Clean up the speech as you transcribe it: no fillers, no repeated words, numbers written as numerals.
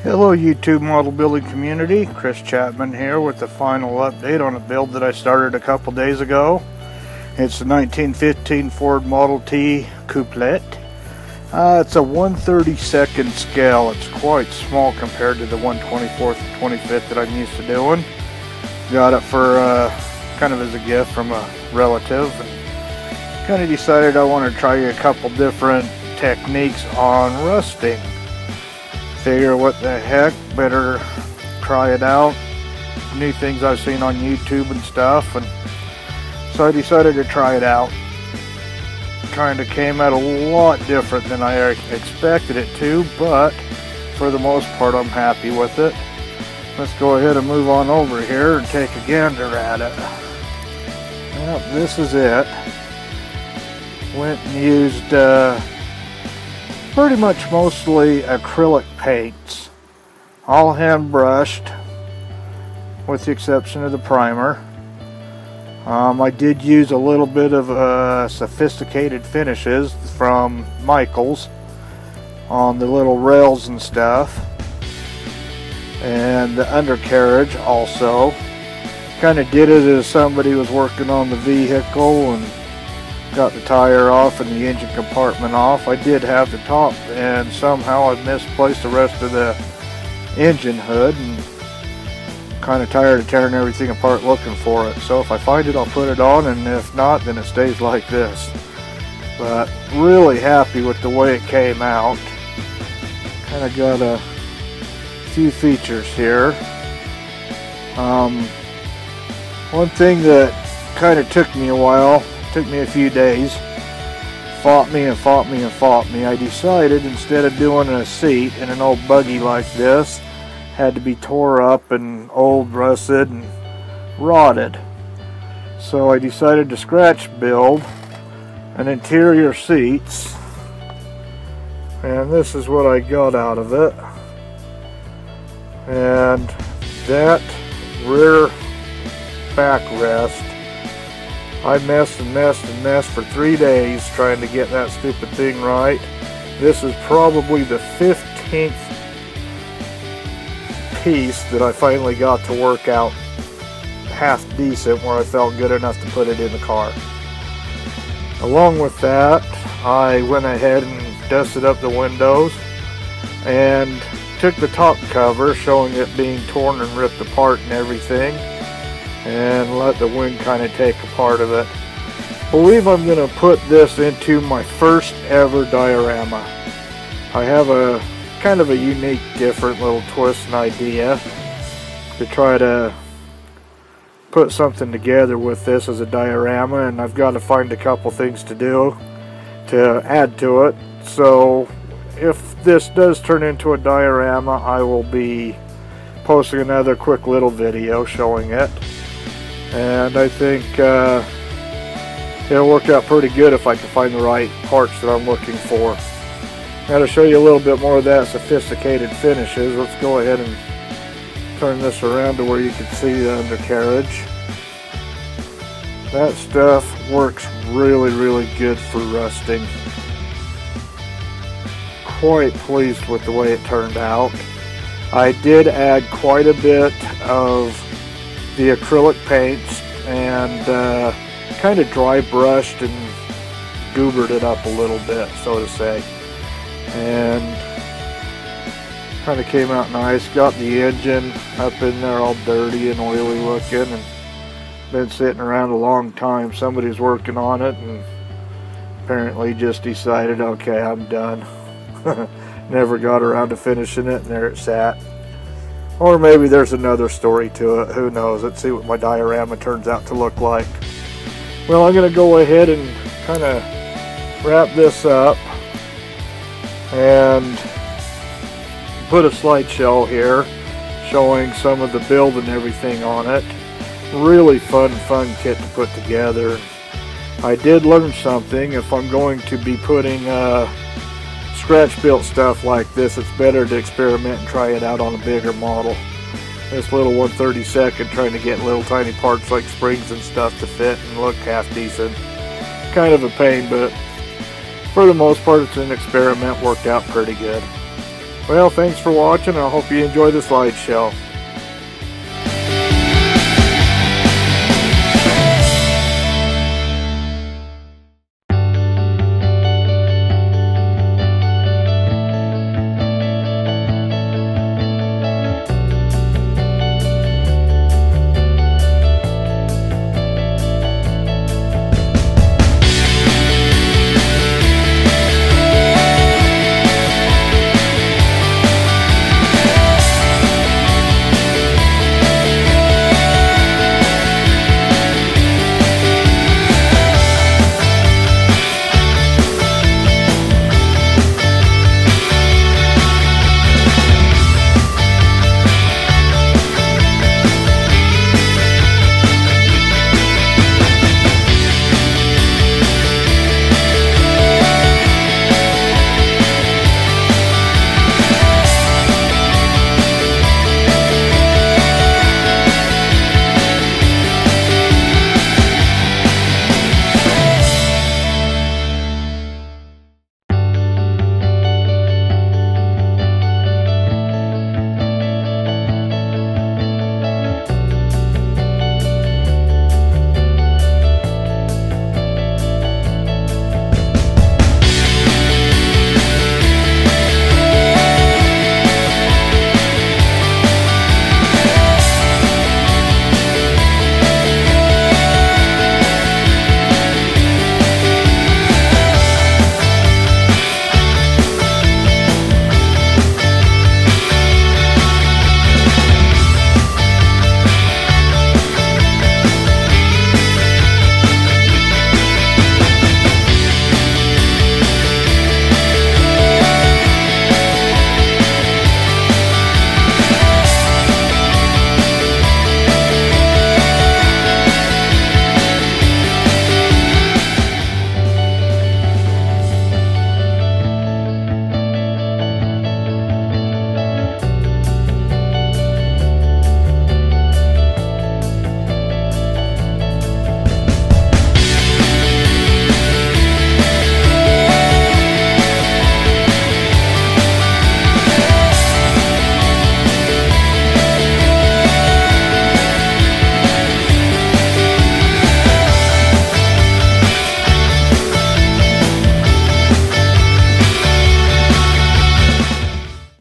Hello YouTube model building community, Chris Chapman here with the final update on a build that I started a couple days ago. It's the 1915 Ford Model T Couplet. It's a 1/32nd scale. It's quite small compared to the 1/24th and 25th that I'm used to doing. Got it for kind of as a gift from a relative, and kind of decided I want to try a couple different techniques on rusting. Figure what the heck, better try it out. New things I've seen on YouTube and stuff, and so I decided to try it out. Kind of came out a lot different than I expected it to, but for the most part I'm happy with it. Let's go ahead and move on over here and take a gander at it. Well, this is it. Went and used pretty much mostly acrylic paints, all hand brushed with the exception of the primer. I did use a little bit of sophisticated finishes from Michaels on the little rails and stuff, and the undercarriage also. Kind of did it as somebody was working on the vehicle and got the tire off and the engine compartment off. I did have the top, and somehow I misplaced the rest of the engine hood, and kind of tired of tearing everything apart looking for it. So if I find it, I'll put it on, and if not, then it stays like this. But really happy with the way it came out. Kind of got a few features here. One thing that kind of took me a while, took me a few days, fought me and fought me and fought me. I decided instead of doing a seat in an old buggy like this, had to be tore up and old, rusted, and rotted. So I decided to scratch build an interior seats, and this is what I got out of it. And that rear backrest, I messed and messed and messed for 3 days trying to get that stupid thing right. This is probably the 15th piece that I finally got to work out half decent, where I felt good enough to put it in the car. Along with that, I went ahead and dusted up the windows and took the top cover, showing it being torn and ripped apart and everything, and let the wind kind of take a part of it. I believe I'm going to put this into my first ever diorama. I have a kind of a unique, different little twist and idea to try to put something together with this as a diorama, and I've got to find a couple things to do to add to it. So if this does turn into a diorama, I will be posting another quick little video showing it. And I think it'll work out pretty good if I can find the right parts that I'm looking for. Now, to show you a little bit more of that sophisticated finishes, let's go ahead and turn this around to where you can see the undercarriage. That stuff works really, really good for rusting. Quite pleased with the way it turned out. I did add quite a bit of the acrylic paints and kind of dry brushed and goobered it up a little bit, so to say, and kind of came out nice. Got the engine up in there all dirty and oily looking, and been sitting around a long time. Somebody's working on it and apparently just decided, okay, I'm done. Never got around to finishing it, and there it sat. Or maybe there's another story to it, who knows. Let's see what my diorama turns out to look like. Well, I'm going to go ahead and kind of wrap this up and put a slideshow here showing some of the build and everything on it. Really fun kit to put together. I did learn something. If I'm going to be putting scratch built stuff like this, it's better to experiment and try it out on a bigger model. This little 1/32nd, trying to get little tiny parts like springs and stuff to fit and look half decent. Kind of a pain, but for the most part it's an experiment, worked out pretty good. Well, thanks for watching. I hope you enjoy the slideshow.